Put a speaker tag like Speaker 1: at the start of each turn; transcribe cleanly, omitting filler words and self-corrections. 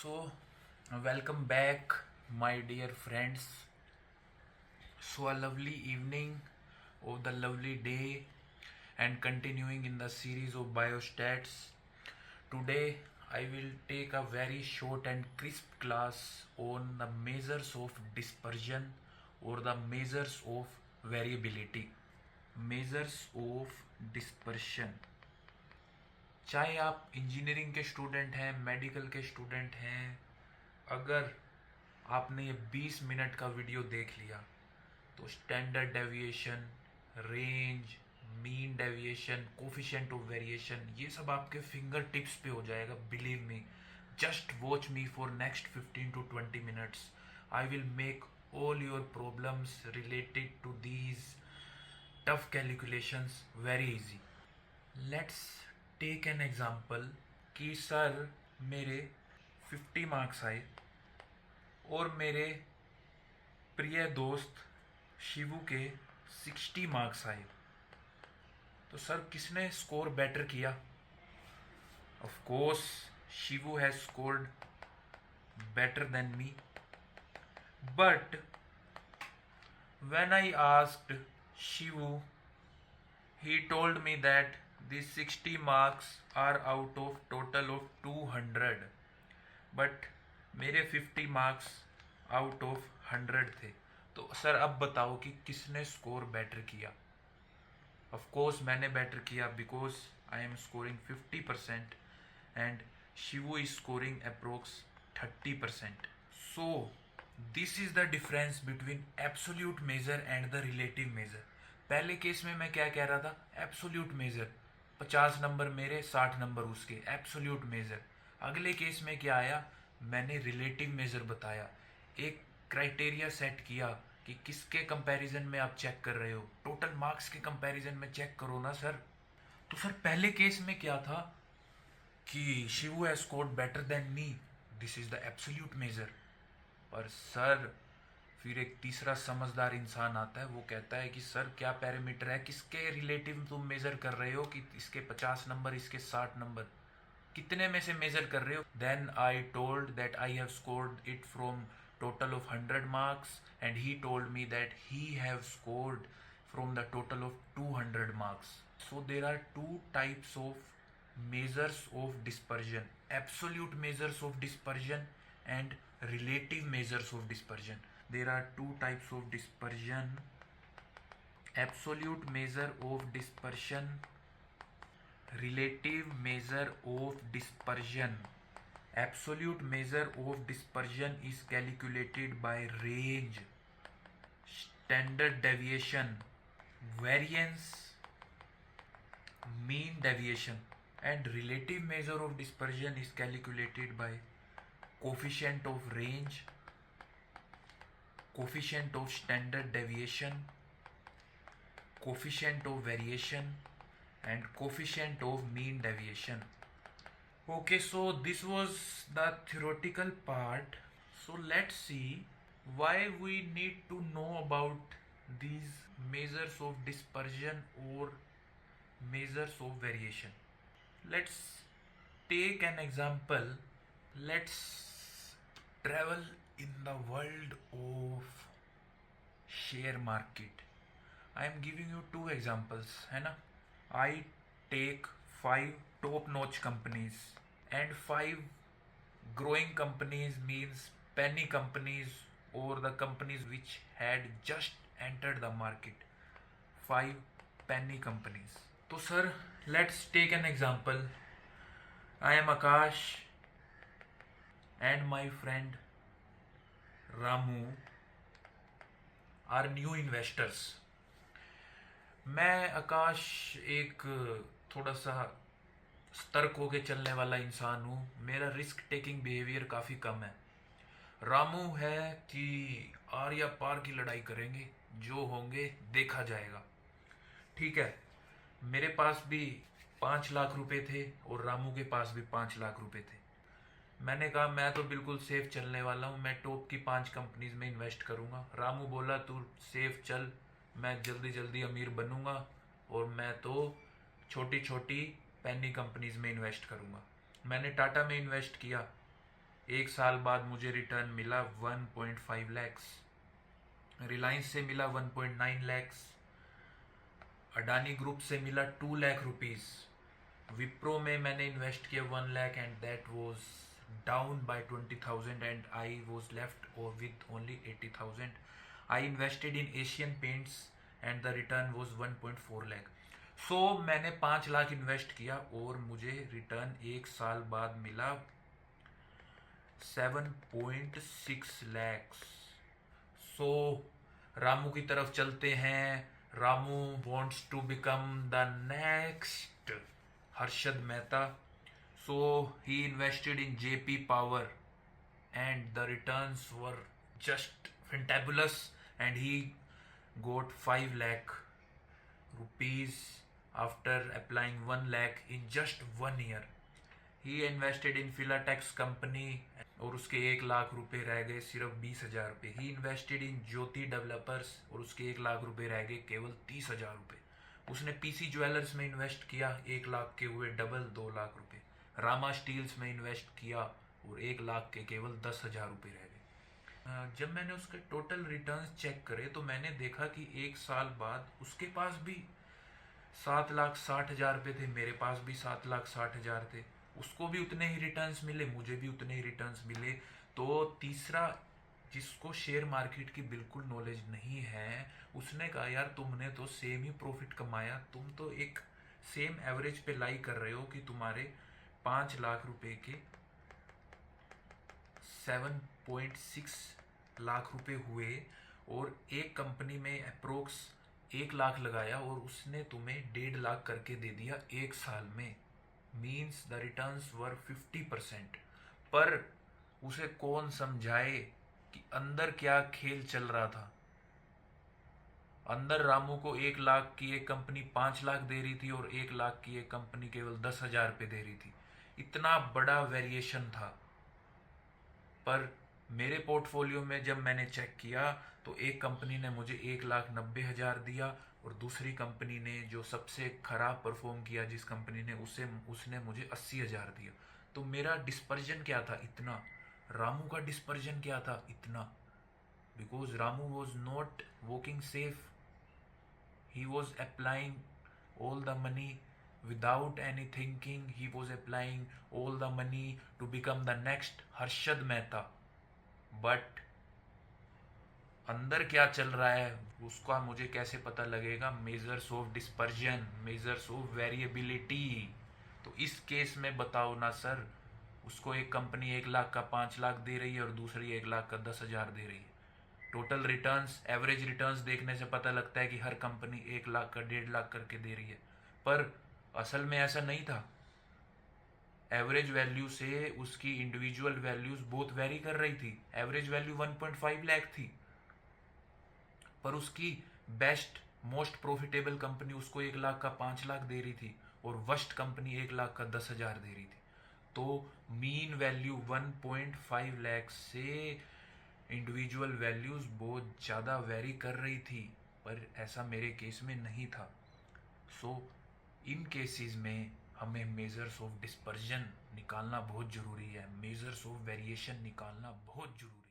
Speaker 1: So, welcome back, my dear friends. So, a lovely evening of the lovely day, and continuing in the series of biostats. Today, I will take a very short and crisp class on the measures of dispersion or the measures of variability. Measures of dispersion. चाहे आप engineering के student हैं, medical के student हैं, अगर आपने ये 20 minute का वीडियो देख लिया तो standard deviation, range, mean deviation, coefficient of variation, ये सब आपके फिंगर टिप्स पे हो जाएगा. Believe me, just watch me for next 15 to 20 minutes. I will make all your problems related to these tough calculations very easy. Let's take an example कि sir मेरे 50 marks आए और मेरे प्रिय दोस्त शिवू के 60 मार्क्स आए. तो सर किसने स्कोर बेटर किया? Of course Shivu has scored better than me. But when I asked Shivu, he told me that these 60 marks are out of total of 200. But मेरे 50 marks out of 100 थे. तो sir अब बताओ कि किसने score better किया? Of course मैंने better किया because I am scoring 50% and Shivu is scoring approx 30%. So this is the difference between absolute measure and the relative measure. पहले केस में मैं क्या कह रहा था? एब्सोल्यूट मेजर 50 नंबर मेरे, 60 नंबर उसके, एब्सोल्यूट मेजर. अगले केस में क्या आया? मैंने रिलेटिव मेजर बताया, एक क्राइटेरिया सेट किया कि किसके कंपैरिजन में आप चेक कर रहे हो. टोटल मार्क्स के कंपैरिजन में चेक करो ना सर. तो सर पहले केस में क्या था कि Shivu has scored better than me, this is the absolute measure. पर सर फिर एक तीसरा समझदार इंसान आता है, वो कहता है कि सर क्या पैरामीटर है, किसके रिलेटिव तुम मेजर कर रहे हो, कि इसके 50 नंबर, इसके 60 नंबर, कितने में से मेजर कर रहे हो? Then I told that I have scored it from total of 100 marks and he told me that he have scored from the total of 200 marks. So there are two types of measures of dispersion: absolute measures of dispersion and relative measures of dispersion. There are two types of dispersion: absolute measure of dispersion, relative measure of dispersion. Absolute measure of dispersion is calculated by range, standard deviation, variance, mean deviation, and relative measure of dispersion is calculated by coefficient of range, coefficient of standard deviation, coefficient of variation, and coefficient of mean deviation. Okay, so this was the theoretical part. So let's see why we need to know about these measures of dispersion or measures of variation. Let's take an example. Let's travel in the world of share market. I am giving you two examples, है ना? I take 5 top-notch companies and 5 growing companies, means penny companies or the companies which had just entered the market. 5 penny companies. So sir, let's take an example. I am Akash and my friend Ramu are new investors. मैं आकाश एक थोड़ा सा सतर्क होके चलने वाला इंसान हूँ, मेरा रिस्क टेकिंग बिहेवियर काफ़ी कम है. रामू है कि आर या पार की लड़ाई करेंगे, जो होंगे देखा जाएगा. ठीक है, मेरे पास भी 5 लाख रुपए थे और रामू के पास भी 5 लाख रुपए थे. मैंने कहा मैं तो बिल्कुल सेफ चलने वाला हूँ, मैं टॉप की 5 कंपनीज में इन्वेस्ट करूँगा. रामू बोला तू सेफ चल, मैं जल्दी जल्दी अमीर बनूंगा और मैं तो छोटी छोटी पेनी कंपनीज में इन्वेस्ट करूंगा. मैंने टाटा में इन्वेस्ट किया 1 साल बाद मुझे रिटर्न मिला 1.5 लैक्स, रिलायंस से मिला 1.9 लैक्स, अडानी ग्रुप से मिला 2 लाख रुपीस, विप्रो में मैंने इन्वेस्ट किया 1 lakh and that was down by 20,000 and I was left with only 80,000. I invested in Asian Paints and the return was 1.4 lakh. So मैंने 5 लाख इन्वेस्ट किया और मुझे रिटर्न 1 साल बाद मिला 7.6 लैक्स. सो रामू की तरफ चलते हैं. Ramu wants to become the next Harshad Mehta. So he invested in JP Power and the returns were just fantabulous and he got 5 lakh rupees after applying 1 lakh in just 1 year. He invested in Philatex company और उसके 1 लाख रुपए रह गए सिर्फ 20,000 रुपये. ही invested in Jyoti developers और उसके 1 लाख रुपए रह गए केवल 30,000 रुपये. उसने पीसी ज्वेलर्स में इन्वेस्ट किया, 1 लाख के हुए डबल 2 लाख रुपए. रामा स्टील्स में इन्वेस्ट किया और 1 लाख के केवल 10,000 रुपये रह गए. जब मैंने उसके टोटल रिटर्न्स चेक करे तो मैंने देखा कि 1 साल बाद उसके पास भी 7,60,000 रुपये थे, मेरे पास भी 7,60,000 थे. उसको भी उतने ही रिटर्न्स मिले, मुझे भी उतने ही रिटर्न्स मिले. तो तीसरा, जिसको शेयर मार्केट की बिल्कुल नॉलेज नहीं है, उसने कहा यार तुमने तो सेम ही प्रॉफिट कमाया, तुम तो एक सेम एवरेज पे लाई कर रहे हो कि तुम्हारे 5 लाख रुपए के 7.6 लाख रुपए हुए और एक कंपनी में अप्रोक्स 1 लाख लगाया और उसने तुम्हें 1.5 लाख करके दे दिया 1 साल में. मीन्स द रिटर्न्स वर 50%. पर उसे कौन समझाए कि अंदर क्या खेल चल रहा था. अंदर रामू को 1 लाख की एक कंपनी 5 लाख दे रही थी और 1 लाख की एक कंपनी केवल 10,000 रुपये दे रही थी. इतना बड़ा वेरिएशन था. पर मेरे पोर्टफोलियो में जब मैंने चेक किया तो एक कंपनी ने मुझे 1,90,000 दिया और दूसरी कंपनी ने, जो सबसे खराब परफॉर्म किया जिस कंपनी ने, उसने मुझे 80,000 दिया. तो मेरा डिस्पर्जन क्या था? इतना. रामू का डिस्पर्जन क्या था? इतना. Because Ramu was not working safe. He was applying all the money without any thinking. He was applying all the money to become the next Harshad Mehta. But अंदर क्या चल रहा है उसका मुझे कैसे पता लगेगा? Measures of dispersion, measures of variability. तो इस केस में बताओ ना सर, उसको एक कंपनी 1 लाख का 5 लाख दे रही है और दूसरी 1 लाख का 10,000 दे रही है. टोटल रिटर्न्स, एवरेज रिटर्न्स देखने से पता लगता है कि हर कंपनी 1 लाख का 1.5 लाख करके दे रही है. पर असल में ऐसा नहीं था. एवरेज वैल्यू से उसकी इंडिविजुअल वैल्यूज बहुत वेरी कर रही थी. एवरेज वैल्यू 1.5 लाख थी पर उसकी बेस्ट मोस्ट प्रॉफिटेबल कंपनी उसको 1 लाख का 5 लाख दे रही थी और वर्स्ट कंपनी 1 लाख का 10,000 दे रही थी. तो मीन वैल्यू 1.5 लाख से इंडिविजुअल वैल्यूज बहुत ज़्यादा वेरी कर रही थी. पर ऐसा मेरे केस में नहीं था. सो इन केसेस में हमें मेजर्स ऑफ डिस्पर्जन निकालना बहुत ज़रूरी है, मेजर्स ऑफ वेरिएशन निकालना बहुत ज़रूरी है.